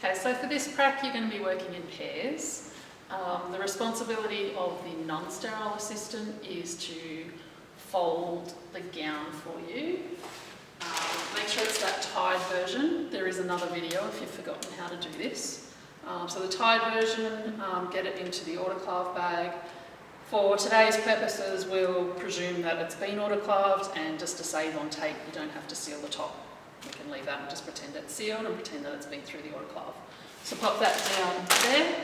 Okay, so for this prac you're going to be working in pairs. The responsibility of the non-sterile assistant is to fold the gown for you. Make sure it's that tied version. There is another video if you've forgotten how to do this. So the tied version, get it into the autoclave bag. For today's purposes, we'll presume that it's been autoclaved, and just to save on tape, you don't have to seal the top. You can leave that and just pretend it's sealed and pretend that it's been through the autoclave. So pop that down there.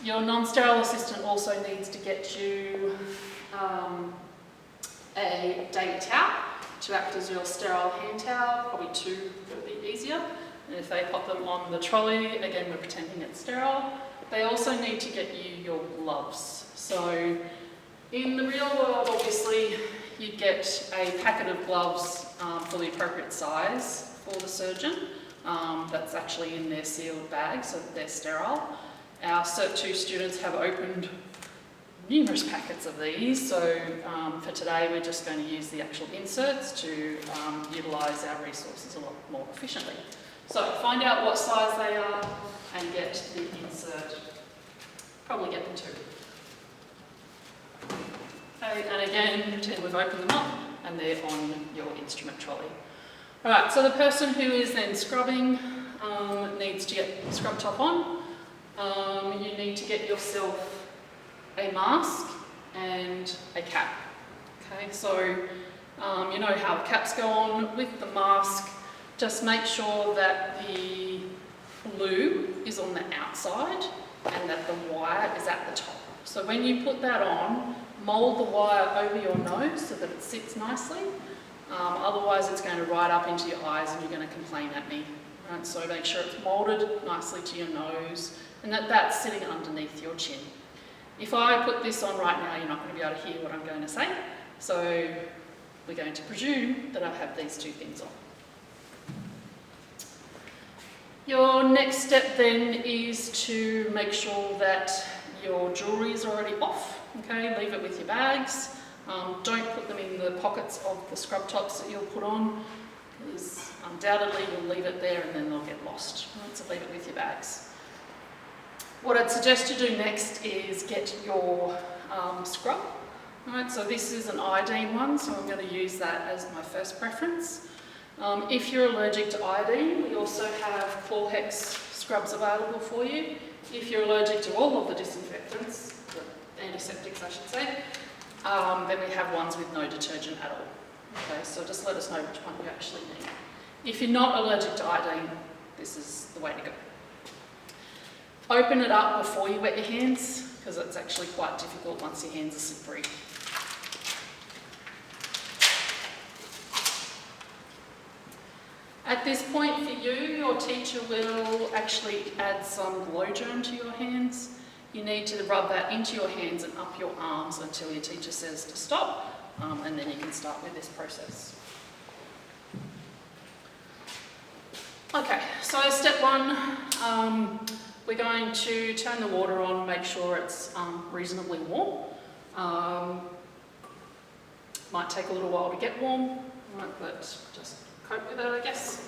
Your non-sterile assistant also needs to get you a daily towel to act as your sterile hand towel, probably two would be easier. And if they pop them on the trolley, again we're pretending it's sterile. They also need to get you your gloves. So in the real world, obviously, you'd get a packet of gloves for the appropriate size for the surgeon. That's actually in their sealed bag, so that they're sterile. Our Cert 2 students have opened numerous packets of these, so for today we're just going to use the actual inserts to utilise our resources a lot more efficiently. So find out what size they are and get the insert. Probably get them two. Okay, and again, pretend we've opened them up and they're on your instrument trolley. Alright, so the person who is then scrubbing needs to get the scrub top on. You need to get yourself a mask and a cap. Okay, so you know how the caps go on. With the mask, just make sure that the glue is on the outside and that the wire is at the top. So when you put that on, mould the wire over your nose so that it sits nicely. Otherwise it's going to ride up into your eyes and you're going to complain at me. Right? So make sure it's moulded nicely to your nose and that that's sitting underneath your chin. If I put this on right now, you're not going to be able to hear what I'm going to say. So we're going to presume that I have these two things on. Your next step then is to make sure that your jewellery is already off. Okay, leave it with your bags. Don't put them in the pockets of the scrub tops that you'll put on, because undoubtedly you'll leave it there and then they'll get lost. Right, so leave it with your bags. What I'd suggest you do next is get your scrub. Right, so this is an iodine one, so I'm going to use that as my first preference. If you're allergic to iodine, we also have Chlorhex scrubs available for you. If you're allergic to all of the disinfectants, the antiseptics I should say, then we have ones with no detergent at all. Okay, so just let us know which one you actually need. If you're not allergic to iodine, this is the way to go. Open it up before you wet your hands, because it's actually quite difficult once your hands are slippery. At this point for you, your teacher will actually add some glow germ to your hands. You need to rub that into your hands and up your arms until your teacher says to stop, and then you can start with this process. Okay, so step one, we're going to turn the water on, make sure it's reasonably warm. Might take a little while to get warm, right, but just cope with it, I guess.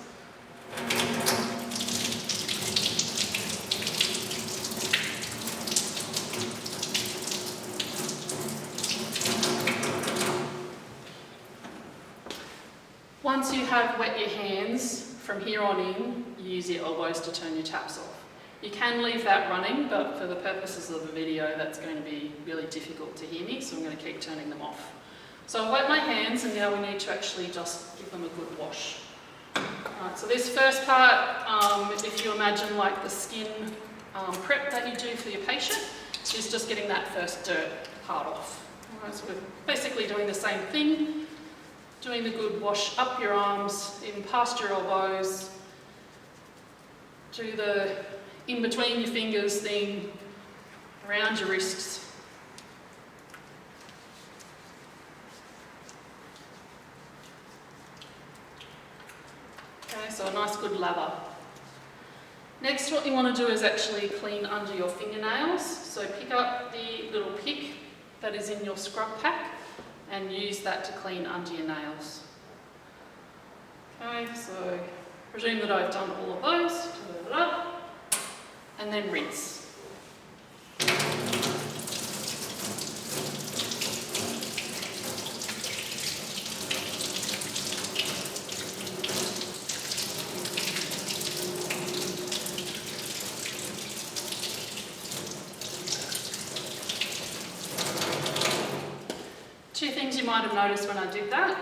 Once you have wet your hands, from here on in, you use your elbows to turn your taps off. You can leave that running, but for the purposes of the video, that's going to be really difficult to hear me, so I'm going to keep turning them off. So I've wet my hands, and now we need to actually just give them a good wash. Right, so this first part, if you imagine like the skin prep that you do for your patient, is just getting that first dirt part off. Right, so we're basically doing the same thing, doing the good wash up your arms, in past your elbows, do the in between your fingers thing, around your wrists. Okay, so a nice good lather. Next, what you want to do is actually clean under your fingernails. So pick up the little pick that is in your scrub pack and use that to clean under your nails. Okay, so presume that I've done all of those. and then rinse. Two things you might have noticed when I did that.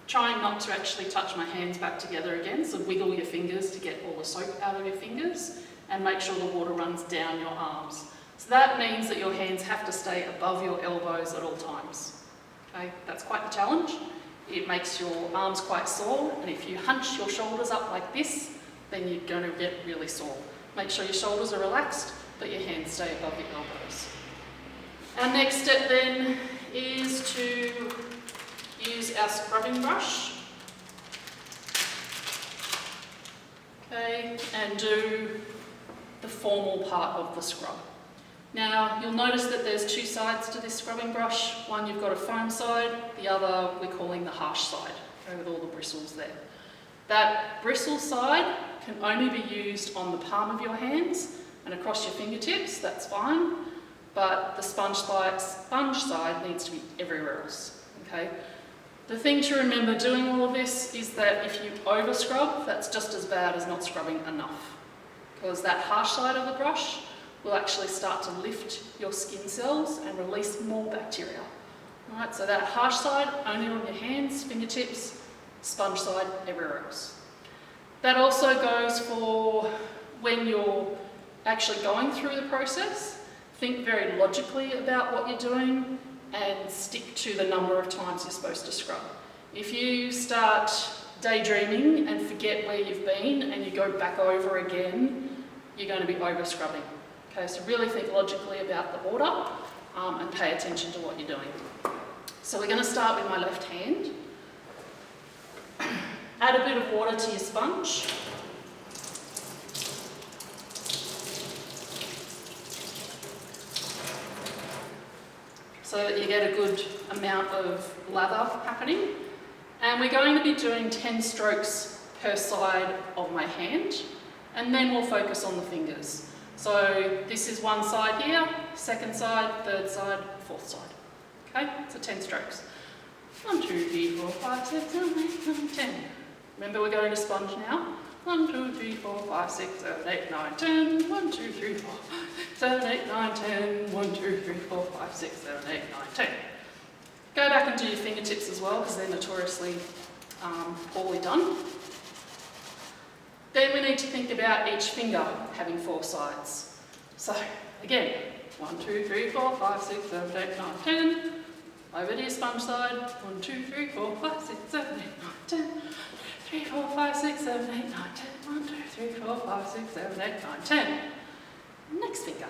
Trying not to actually touch my hands back together again, so wiggle your fingers to get all the soap out of your fingers, and make sure the water runs down your arms. So that means that your hands have to stay above your elbows at all times. Okay, that's quite the challenge. It makes your arms quite sore, and if you hunch your shoulders up like this, then you're going to get really sore. Make sure your shoulders are relaxed, but your hands stay above your elbows. Our next step then is to use our scrubbing brush, okay, and do the formal part of the scrub. Now you'll notice that there's two sides to this scrubbing brush. One you've got a foam side, the other we're calling the harsh side, okay, with all the bristles there. That bristle side can only be used on the palm of your hands and across your fingertips, that's fine, but the sponge side needs to be everywhere else, okay? The thing to remember doing all of this is that if you over scrub, that's just as bad as not scrubbing enough, because that harsh side of the brush will actually start to lift your skin cells and release more bacteria. All right, so that harsh side only on your hands, fingertips, sponge side everywhere else. That also goes for when you're actually going through the process. Think very logically about what you're doing and stick to the number of times you're supposed to scrub. If you start daydreaming and forget where you've been and you go back over again, you're going to be over scrubbing. Okay, so really think logically about the order and pay attention to what you're doing. So we're going to start with my left hand. Add a bit of water to your sponge. So that you get a good amount of lather happening. And we're going to be doing 10 strokes per side of my hand, and then we'll focus on the fingers. So this is one side here, second side, third side, fourth side. Okay, so 10 strokes. 1, 2, 3, 4, 5, 6, 7, 8, 9, 10. Remember we're going to sponge now. 1, 2, 3, 4, 5, 6, 7, 8, 9, 10. 1, 2, 3, 4, 7, 8, 9, 10. 1, 2, 3, 4, 5, 6, 7, 8, 9, 10. Go back and do your fingertips as well, because they're notoriously poorly done. Then we need to think about each finger having 4 sides. So again, 1, 2, 3, 4, 5, 6, 7, 8, 9, 10. Over to your sponge side. 1, 2, 3, 4, 5, 6, 7, 8, 9, 10. 3, 4, 5, 6, 7, 8, 9, 10. 1, 2, 3, 4, 5, 6, 7, 8, 9, 10. Next finger.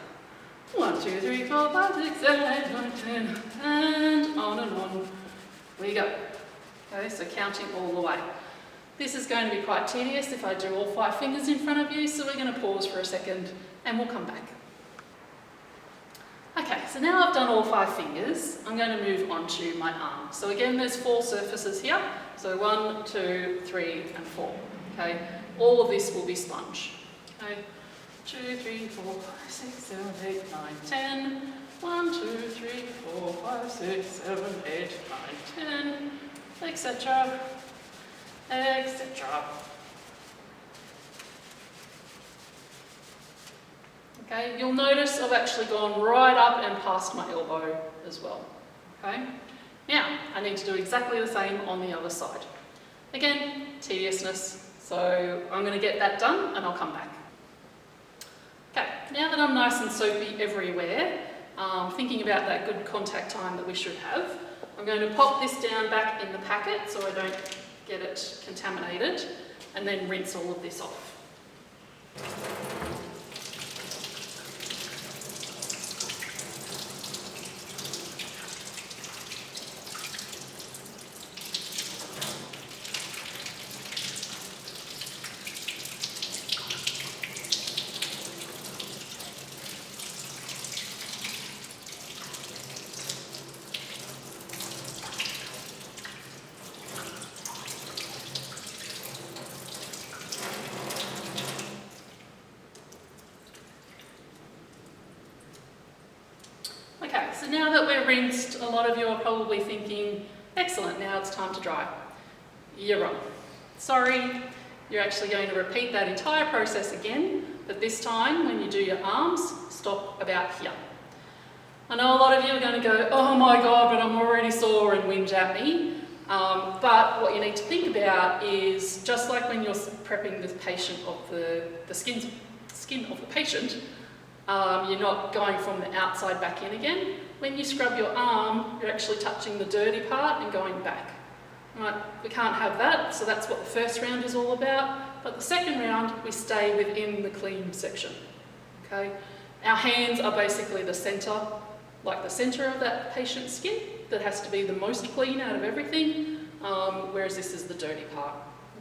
1, 2, 3, 4, 5, 6, 7, 8, 9, 10. And on we go. Okay, so counting all the way. This is going to be quite tedious if I do all 5 fingers in front of you, so we're going to pause for a second and we'll come back. Okay, so now I've done all 5 fingers, I'm going to move on to my arm. So again, there's 4 surfaces here. So 1, 2, 3, and 4. Okay, all of this will be sponge. Okay, 2, 3, 4, 5, 6, 7, 8, 9, 10. 1, 2, 3, 4, 5, 6, 7, 8, 9, 10, etc. etc. Okay, you'll notice I've actually gone right up and past my elbow as well. Okay, now I need to do exactly the same on the other side. Again, tediousness, so I'm going to get that done and I'll come back. Okay, now that I'm nice and soapy everywhere, thinking about that good contact time that we should have, I'm going to pop this down back in the packet so I don't get it contaminated, and then rinse all of this off. so now that we're rinsed, a lot of you are probably thinking, excellent, now it's time to dry. You're wrong. Sorry, you're actually going to repeat that entire process again, but this time when you do your arms, stop about here. I know a lot of you are going to go, oh my God, but I'm already sore and whinge at me. But what you need to think about is, just like when you're prepping the patient of the skin of the patient, you're not going from the outside back in again. When you scrub your arm, you're actually touching the dirty part and going back. Right, we can't have that, so that's what the first round is all about. But the second round, we stay within the clean section. Okay? Our hands are basically the centre, like the centre of that patient's skin, that has to be the most clean out of everything, whereas this is the dirty part.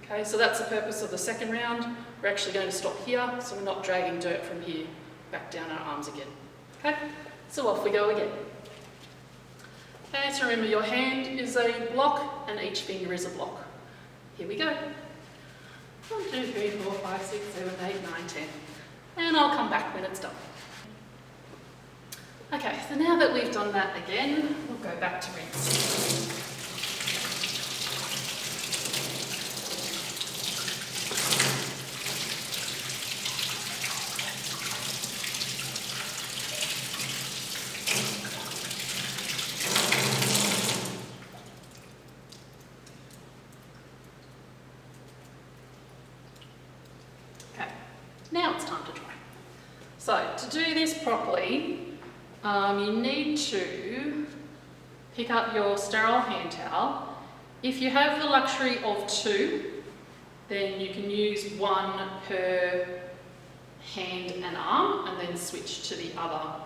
Okay, so that's the purpose of the second round. We're actually going to stop here, so we're not dragging dirt from here back down our arms again. Okay, so off we go again. Okay, so remember your hand is a block and each finger is a block. Here we go. 1, 2, 3, 4, 5, 6, 7, 8, 9, 10. And I'll come back when it's done. Okay, so now that we've done that again, we'll go back to rinse. Okay, now it's time to dry. So to do this properly, you need to pick up your sterile hand towel. If you have the luxury of 2, then you can use 1 per hand and arm, and then switch to the other.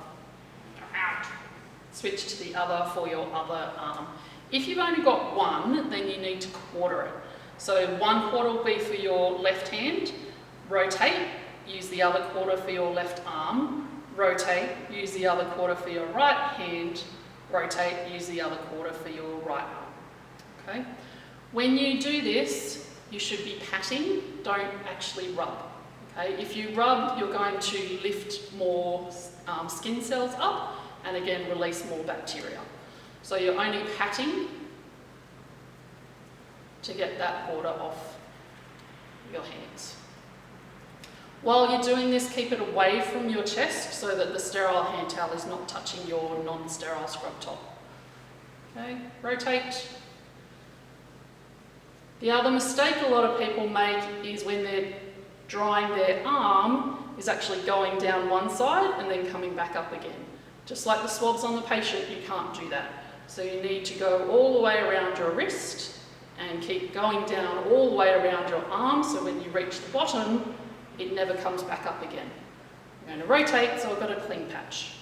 Switch to the other for your other arm. If you've only got 1, then you need to quarter it. So 1 quarter will be for your left hand, rotate, use the other quarter for your left arm, rotate, use the other quarter for your right hand, rotate, use the other quarter for your right arm. Okay? When you do this, you should be patting, don't actually rub. Okay? If you rub, you're going to lift more skin cells up and again release more bacteria. So you're only patting to get that water off your hands. While you're doing this, keep it away from your chest so that the sterile hand towel is not touching your non-sterile scrub top. Okay, rotate. The other mistake a lot of people make is when they're drying their arm is actually going down one side and then coming back up again. Just like the swabs on the patient, you can't do that. So you need to go all the way around your wrist and keep going down all the way around your arm, so when you reach the bottom, it never comes back up again. I'm going to rotate so I've got a clean patch.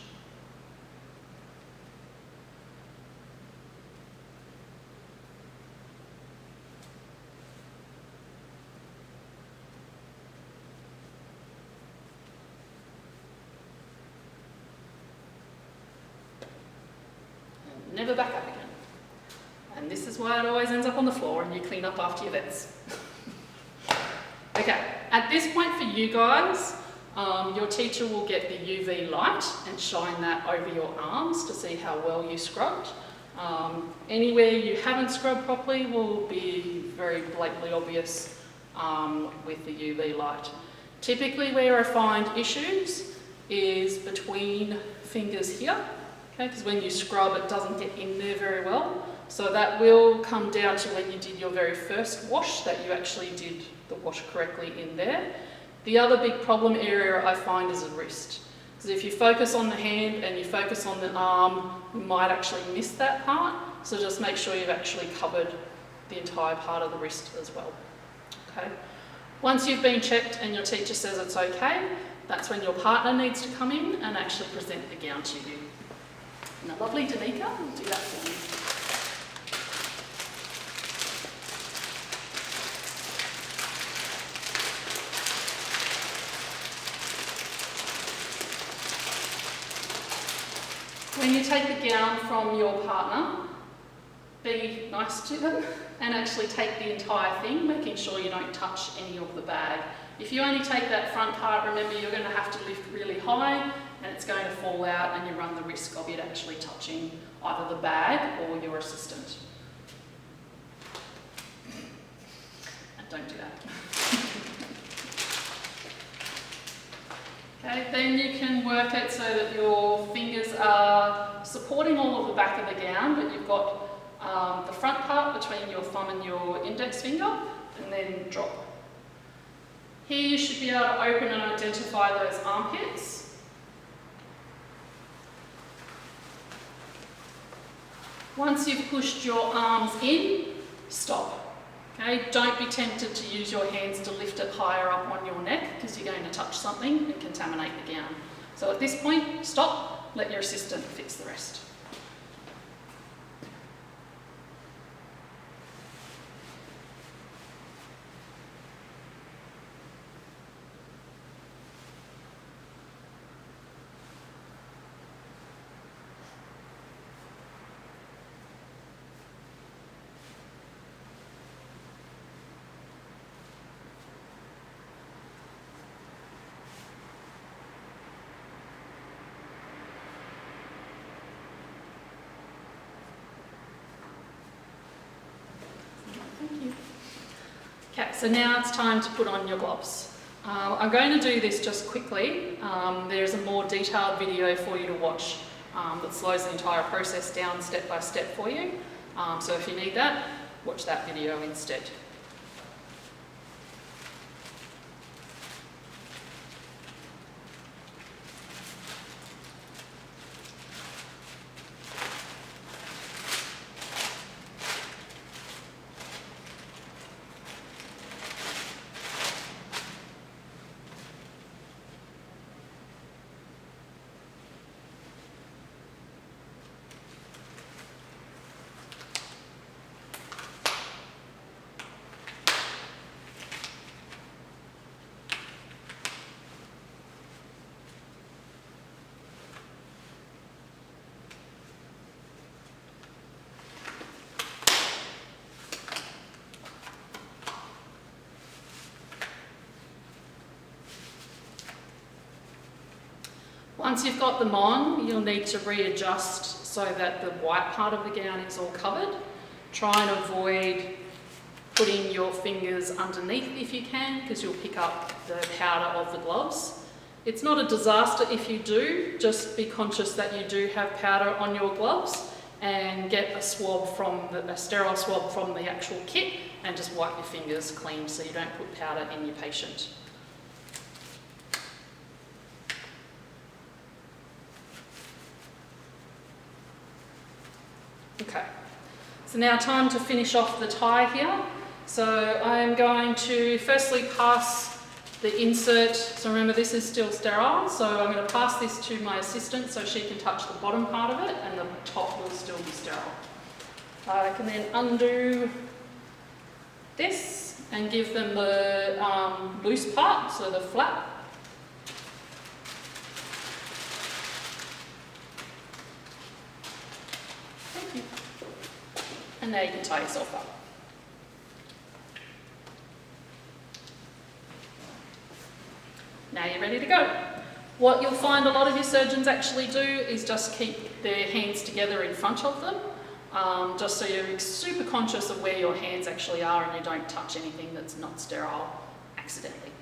And never back up again. And this is why it always ends up on the floor and you clean up after your vets. Okay, at this point for you guys, your teacher will get the UV light and shine that over your arms to see how well you scrubbed. Anywhere you haven't scrubbed properly will be very blatantly obvious with the UV light. Typically where I find issues is between fingers here, okay, because when you scrub it doesn't get in there very well. So that will come down to when you did your very first wash, that you actually did the wash correctly in there. The other big problem area I find is the wrist. Because if you focus on the hand and you focus on the arm, you might actually miss that part. So just make sure you've actually covered the entire part of the wrist as well. Okay. Once you've been checked and your teacher says it's okay, that's when your partner needs to come in and actually present the gown to you. And the lovely Danica will do that for you. When you take the gown from your partner, be nice to them and actually take the entire thing, making sure you don't touch any of the bag. If you only take that front part, remember you're going to have to lift really high and it's going to fall out, and you run the risk of it actually touching either the bag or your assistant. And don't do that. Okay, then you can work it so that your fingers are supporting all of the back of the gown, but you've got the front part between your thumb and your index finger, and then drop. Here you should be able to open and identify those armpits. Once you've pushed your arms in, stop. Okay, don't be tempted to use your hands to lift it higher up on your neck because you're going to touch something and contaminate the gown. So at this point, stop, let your assistant fix the rest. Thank you. Okay, so now it's time to put on your gloves. I'm going to do this just quickly. There's a more detailed video for you to watch that slows the entire process down step by step for you. So if you need that, watch that video instead. Once you've got them on, you'll need to readjust so that the white part of the gown is all covered. Try and avoid putting your fingers underneath if you can, because you'll pick up the powder of the gloves. It's not a disaster if you do, just be conscious that you do have powder on your gloves, and get a sterile swab from the actual kit and just wipe your fingers clean so you don't put powder in your patient. Okay, so now time to finish off the tie here. So I'm going to firstly pass the insert, so remember this is still sterile, so I'm going to pass this to my assistant so she can touch the bottom part of it and the top will still be sterile. I can then undo this and give them the loose part, so the flap. And now you can tie yourself up. Now you're ready to go. What you'll find a lot of your surgeons actually do is just keep their hands together in front of them, just so you're super conscious of where your hands actually are and you don't touch anything that's not sterile accidentally.